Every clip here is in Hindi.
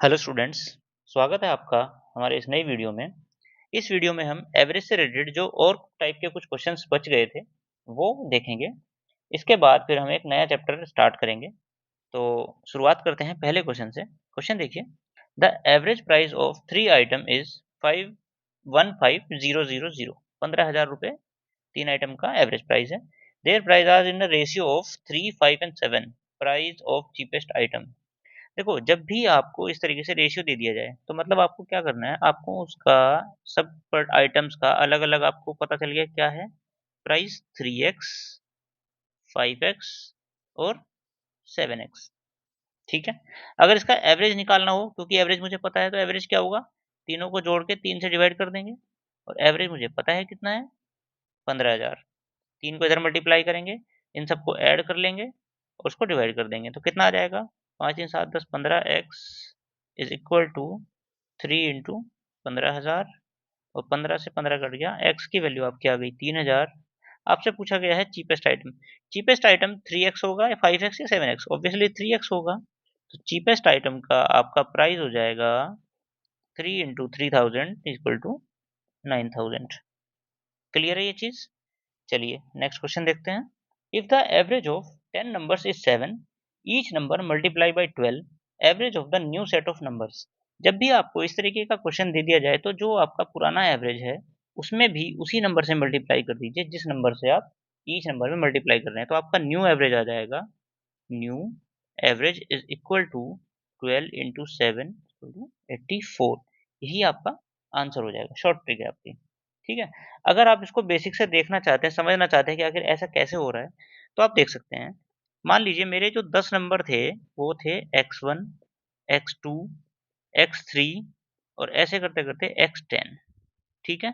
हेलो स्टूडेंट्स, स्वागत है आपका हमारे इस नई वीडियो में। इस वीडियो में हम एवरेज से रिलेटेड जो और टाइप के कुछ क्वेश्चंस बच गए थे वो देखेंगे। इसके बाद फिर हम एक नया चैप्टर स्टार्ट करेंगे। तो शुरुआत करते हैं पहले क्वेश्चन से। क्वेश्चन देखिए, the average price of 3 item is 515,000। 15,000 रुपये 3 आइटम का एवरेज प्राइस है। Their price are in the ratio of 3, 5 and 7। Price of cheapest item. देखो, जब भी आपको इस तरीके से रेशियो दे दिया जाए तो मतलब आपको क्या करना है, आपको उसका सब पर आइटम्स का अलग अलग आपको पता चल गया क्या है। प्राइस 3x, 5x और 7x। ठीक है। अगर इसका एवरेज निकालना हो, क्योंकि एवरेज मुझे पता है, तो एवरेज क्या होगा, तीनों को जोड़ के 3 से डिवाइड कर देंगे। और एवरेज मुझे पता है कितना है, 15,000। 3 को इधर मल्टीप्लाई करेंगे, इन सबको ऐड कर लेंगे और उसको डिवाइड कर देंगे, तो कितना आ जाएगा, 5 3 7 10 15 x is equal to 3 into 15,000। और 15 से 15 कट गया, एक्स की वैल्यू आपकी आ गई 3,000। आपसे पूछा गया है cheapest item. Cheapest item 3x होगा या 5x या 7x, ऑब्वियसली 3x होगा। तो चीपेस्ट आइटम का आपका प्राइस हो जाएगा 3 इंटू 3,000 इक्वल टू 9,000। क्लियर है ये चीज। चलिए नेक्स्ट क्वेश्चन देखते हैं। If the average of 10 numbers is 7, each number multiply by 12 average of the new set of numbers. जब भी आपको इस तरीके का क्वेश्चन दे दिया जाए तो जो आपका पुराना एवरेज है उसमें भी उसी नंबर से मल्टीप्लाई कर दीजिए जिस नंबर से आप ईच नंबर में मल्टीप्लाई कर रहे हैं, तो आपका न्यू एवरेज आ जाएगा। New average is equal to 12 into 7 to 84। यही आपका आंसर हो जाएगा। शॉर्ट ट्रिक है आपकी। ठीक है। अगर आप इसको बेसिक से देखना चाहते हैं, समझना चाहते हैं कि आखिर ऐसा कैसे हो रहा है, तो आप देख सकते हैं। मान लीजिए मेरे जो 10 नंबर थे वो थे x1, x2, x3 और ऐसे करते करते x10। ठीक है।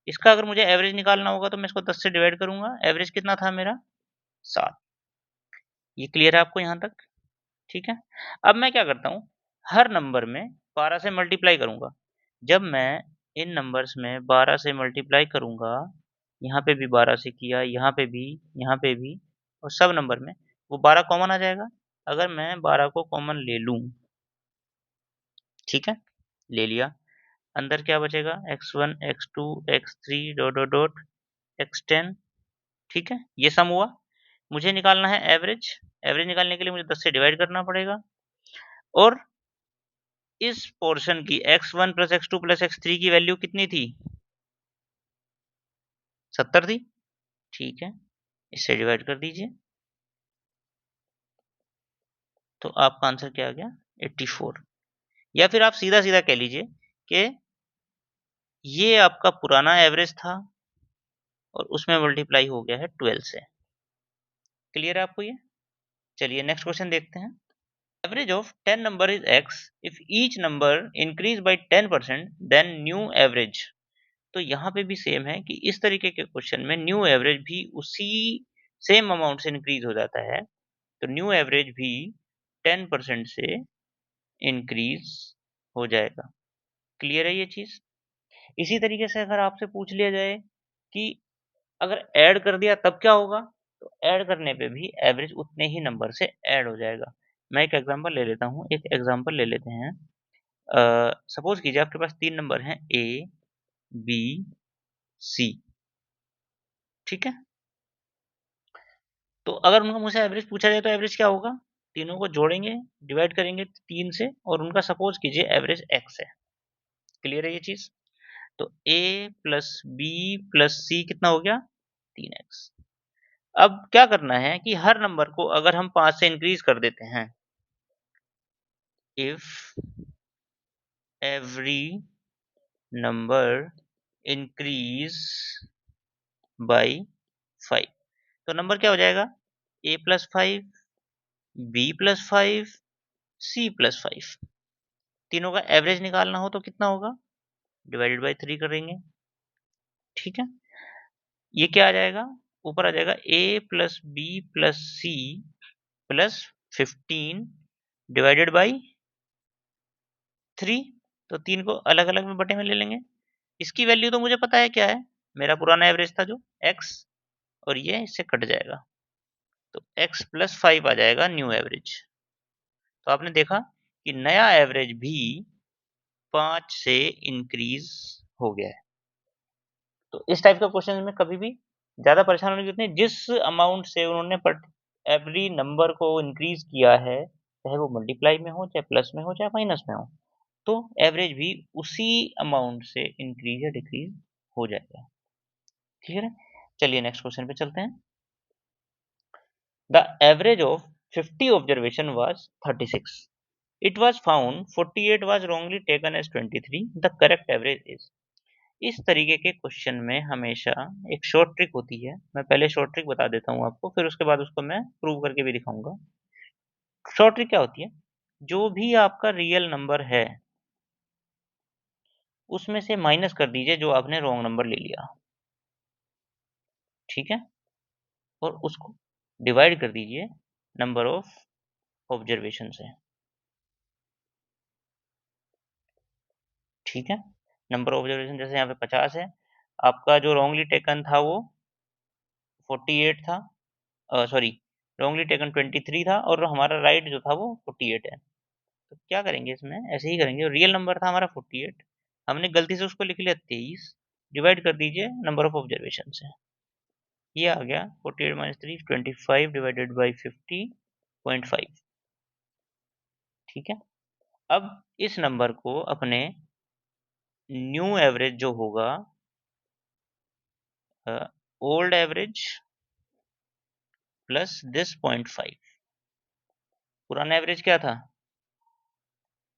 इसका अगर मुझे एवरेज निकालना होगा तो मैं इसको 10 से डिवाइड करूंगा। एवरेज कितना था मेरा, 7। ये क्लियर है आपको यहाँ तक। ठीक है। अब मैं क्या करता हूँ, हर नंबर में 12 से मल्टीप्लाई करूंगा। जब मैं इन नंबर्स में 12 से मल्टीप्लाई करूंगा, यहाँ पे भी 12 से किया, यहाँ पे भी, यहाँ पे भी, और सब नंबर में वो 12 कॉमन आ जाएगा। अगर मैं 12 को कॉमन ले लूं, ठीक है, ले लिया, अंदर क्या बचेगा, x1, x2, x3 dot dot dot x10। ठीक है, ये सम हुआ। मुझे निकालना है एवरेज। एवरेज निकालने के लिए मुझे 10 से डिवाइड करना पड़ेगा। और इस पोर्शन की x1 plus x2 plus x3 की वैल्यू कितनी थी, 70 थी। ठीक है, इससे डिवाइड कर दीजिए तो आपका आंसर क्या आ गया, 84। या फिर आप सीधा सीधा कह लीजिए कि ये आपका पुराना एवरेज था और उसमें मल्टीप्लाई हो गया है 12 से। क्लियर है आपको ये। चलिए नेक्स्ट क्वेश्चन देखते हैं। Average of 10 number is x if each number increase by 10% then new average. तो यहाँ पे भी सेम है कि इस तरीके के क्वेश्चन में न्यू एवरेज भी उसी सेम अमाउंट से इंक्रीज हो जाता है। तो न्यू एवरेज भी 10% से इंक्रीज हो जाएगा। क्लियर है ये चीज। इसी तरीके से अगर आपसे पूछ लिया जाए कि अगर ऐड कर दिया तब क्या होगा, तो ऐड करने पे भी एवरेज उतने ही नंबर से ऐड हो जाएगा। मैं एक एग्जांपल ले लेता हूँ, एक एग्जांपल ले लेते हैं। सपोज कीजिए आपके पास 3 नंबर हैं, ए, बी, सी। ठीक है। तो अगर उनका मुझसे एवरेज पूछा जाए तो एवरेज क्या होगा, तीनों को जोड़ेंगे, डिवाइड करेंगे 3 से और उनका सपोज कीजिए एवरेज एक्स है। क्लियर है ये चीज। तो ए प्लस बी प्लस सी कितना हो गया, 3x। अब क्या करना है कि हर नंबर को अगर हम 5 से इंक्रीज कर देते हैं, if every number increase by 5, तो नंबर क्या हो जाएगा, a plus 5, b plus 5, c plus 5। तीनों का एवरेज निकालना हो तो कितना होगा, डिवाइडेड बाय 3 करेंगे। ठीक है। ये क्या आ जाएगा, ऊपर आ जाएगा a plus b plus c plus 15 divided by 3। तो 3 को अलग अलग में बटे में ले लेंगे। इसकी वैल्यू तो मुझे पता है क्या है, मेरा पुराना एवरेज था जो x, और ये इससे कट जाएगा तो x प्लस 5 आ जाएगा न्यू एवरेज। तो आपने देखा कि नया एवरेज भी 5 से इंक्रीज हो गया है। तो इस टाइप का क्वेश्चन में कभी भी ज्यादा परेशान होने की जरूरत नहीं। जिस अमाउंट से उन्होंने एवरी नंबर को इंक्रीज किया है, चाहे वो मल्टीप्लाई में हो, चाहे प्लस में हो, चाहे माइनस में हो, तो एवरेज भी उसी अमाउंट से इंक्रीज या डिक्रीज हो जाएगा। क्लियर है? चलिए नेक्स्ट क्वेश्चन पे चलते हैं। The average of 50 observation was 36. It was found 48 was wrongly taken as 23. The correct average is. इस तरीके के क्वेश्चन में हमेशा एक शॉर्ट ट्रिक होती है। मैं पहले शॉर्ट ट्रिक बता देता हूँ आपको, फिर उसके बाद उसको मैं प्रूव करके भी दिखाऊंगा। शॉर्ट ट्रिक क्या होती है? जो भी आपका रियल नंबर है उसमें से माइनस कर दीजिए जो आपने रॉन्ग नंबर ले लिया, ठीक है, और उसको डिवाइड कर दीजिए नंबर ऑफ ऑब्जर्वेशन से, ठीक है। नंबर ऑफ ऑब्जर्वेशन जैसे यहाँ पे 50 है, आपका जो रॉन्गली टेकन था वो 48 था, सॉरी, रॉन्गली टेकन 23 था, और हमारा राइट जो था वो 48 है। तो क्या करेंगे इसमें, ऐसे ही करेंगे। रियल नंबर था हमारा 48, हमने गलती से उसको लिख लिया 23, डिवाइड कर दीजिए नंबर ऑफ ऑब्जर्वेशन से, ये आ गया 48 माइनस 3 25 डिवाइडेड बाई 50.5, ठीक है। अब इस नंबर को अपने न्यू एवरेज जो होगा, ओल्ड एवरेज प्लस दिस 0.5, पुराना एवरेज क्या था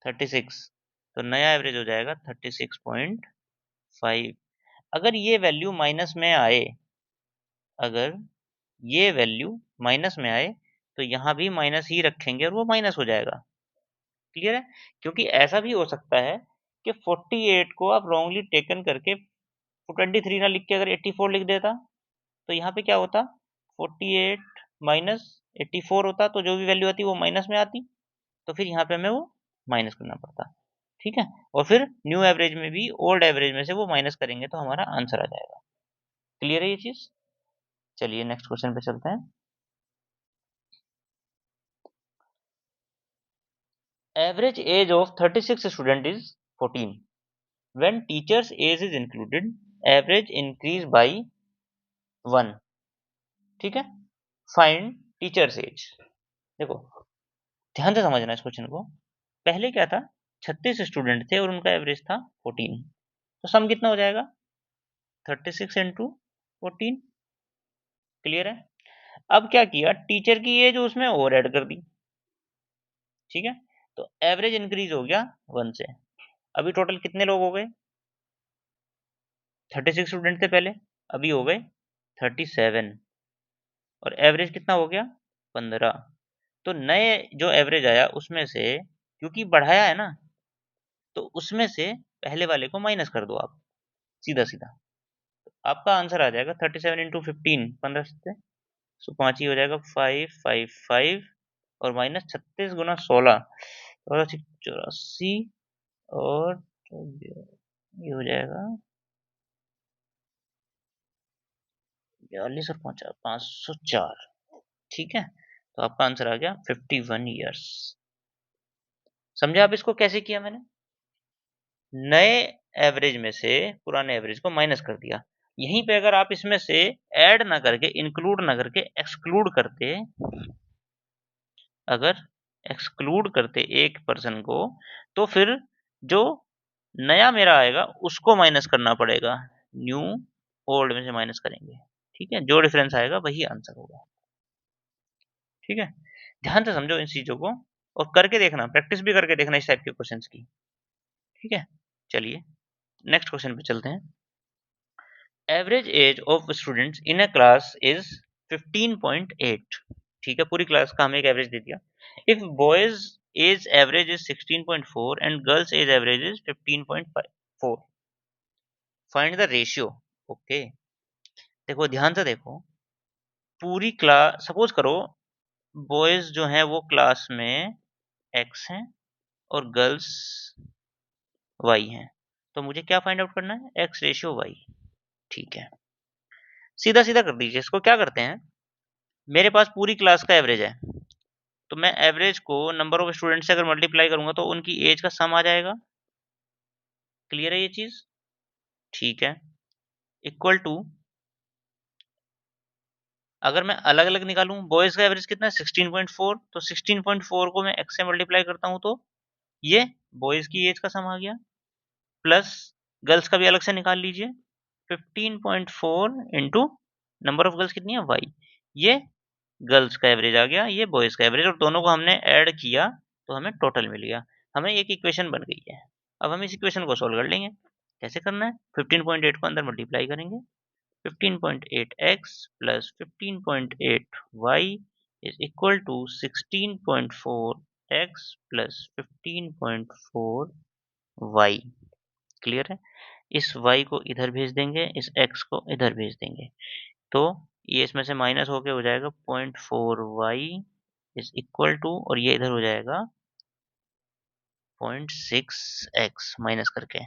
36, तो नया एवरेज हो जाएगा 36.5। अगर ये वैल्यू माइनस में आए, अगर ये वैल्यू माइनस में आए, तो यहाँ भी माइनस ही रखेंगे और वो माइनस हो जाएगा। क्लियर है? क्योंकि ऐसा भी हो सकता है कि 48 को आप रॉन्गली टेकन करके 23 ना लिख के अगर 84 लिख देता, तो यहाँ पे क्या होता, 48 माइनस 84 होता, तो जो भी वैल्यू आती वो माइनस में आती, तो फिर यहाँ पे हमें वो माइनस करना पड़ता, ठीक है। और फिर न्यू एवरेज में भी ओल्ड एवरेज में से वो माइनस करेंगे तो हमारा आंसर आ जाएगा। क्लियर है ये चीज? चलिए नेक्स्ट क्वेश्चन पे चलते हैं। Average age of 36 student is 14. When teacher's age is included, average increase by 1, ठीक है। Find teacher's age. देखो ध्यान से समझना इस क्वेश्चन को। पहले क्या था, 36 स्टूडेंट थे और उनका एवरेज था 14, तो सम कितना हो जाएगा 36 इंटू 14। क्लियर है? अब क्या किया, टीचर की एज उसमें और ऐड कर दी, ठीक है, तो एवरेज इंक्रीज हो गया 1 से। अभी टोटल कितने लोग हो गए, 36 स्टूडेंट थे पहले, अभी हो गए 37, और एवरेज कितना हो गया 15। तो नए जो एवरेज आया उसमें से, क्योंकि बढ़ाया है ना, तो उसमें से पहले वाले को माइनस कर दो आप, सीधा सीधा, आपका आंसर आ जाएगा 37 इंटू 15, 15 से, सो 5 ही हो जाएगा 555, और माइनस 36 गुना 16 और 84, और ये हो जाएगा 42 और 504, ठीक है। तो आपका आंसर आ गया 51 ईयर्स। समझे आप इसको कैसे किया मैंने? नए एवरेज में से पुराने एवरेज को माइनस कर दिया। यहीं पे अगर आप इसमें से ऐड ना करके, इंक्लूड ना करके, एक्सक्लूड करते, अगर एक्सक्लूड करते एक पर्सन को, तो फिर जो नया मेरा आएगा उसको माइनस करना पड़ेगा, न्यू ओल्ड में से माइनस करेंगे, ठीक है। जो डिफरेंस आएगा वही आंसर होगा, ठीक है। ध्यान से समझो इन चीजों को, और करके देखना, प्रैक्टिस भी करके देखना इस टाइप के क्वेश्चंस की, ठीक है। चलिए नेक्स्ट क्वेश्चन पे चलते हैं। Average age of students in a class is 15.8, ठीक है, पूरी क्लास का हमें एक एवरेज दे दिया। If boys age average is 16.4 and girls age average is 15.4, find the ratio. Okay, देखो ध्यान से देखो, पूरी क्लास, सपोज करो बॉयज जो हैं वो क्लास में एक्स हैं और गर्ल्स वाई हैं, तो मुझे क्या फाइंड आउट करना है, एक्स रेशियो वाई, ठीक है। सीधा सीधा कर दीजिए इसको। क्या करते हैं, मेरे पास पूरी क्लास का एवरेज है, तो मैं एवरेज को नंबर ऑफ स्टूडेंट से अगर मल्टीप्लाई करूंगा तो उनकी एज का सम आ जाएगा। क्लियर है ये चीज? ठीक है। इक्वल टू, अगर मैं अलग अलग निकालूं, बॉयज का एवरेज कितना है 16.4, तो 16.4 को मैं x से मल्टीप्लाई करता हूं तो ये बॉयज की एज का सम आ गया, प्लस गर्ल्स का भी अलग से निकाल लीजिए, 15.4 इंटू नंबर ऑफ गर्ल्स कितनी है y, ये गर्ल्स का एवरेज आ गया, ये बॉयज का एवरेज, और दोनों को हमने ऐड किया तो हमें टोटल मिल गया। हमें एक इक्वेशन बन गई है। अब हम इस इक्वेशन को सोल्व कर लेंगे। कैसे करना है? 15.8 को अंदर मल्टीप्लाई करेंगे, 15.8x plus 15.8y is equal to 16.4x plus 15.4y। Clear है? इस y को इधर भेज देंगे, इस x को इधर भेज देंगे, तो ये इसमें से माइनस होके हो जाएगा 0.4y इज इक्वल टू, और ये इधर हो जाएगा 0.6x माइनस करके,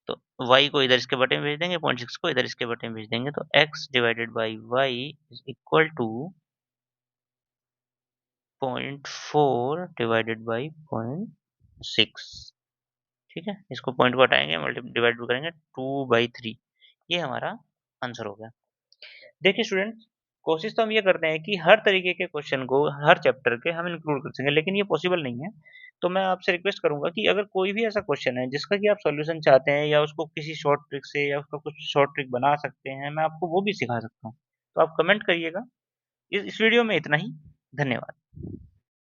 तो y को इधर इसके बटे में भेज देंगे, 0.6 को इधर इसके बटे में भेज देंगे, तो x divided by y is equal to 0.4 divided by 0.6। ठीक है, इसको पॉइंट को हटाएंगे, मल्टी डिवाइड करेंगे 2/3, ये हमारा आंसर हो गया। देखिए स्टूडेंट्स, कोशिश तो हम ये करते हैं कि हर तरीके के क्वेश्चन को हर चैप्टर के हम इंक्लूड कर सकें, लेकिन ये पॉसिबल नहीं है। तो मैं आपसे रिक्वेस्ट करूंगा कि अगर कोई भी ऐसा क्वेश्चन है जिसका कि आप सॉल्यूशन चाहते हैं, या उसको किसी शॉर्ट ट्रिक से या उसका कुछ शॉर्ट ट्रिक बना सकते हैं, मैं आपको वो भी सिखा सकता हूँ। तो आप कमेंट करिएगा। इस वीडियो में इतना ही। धन्यवाद।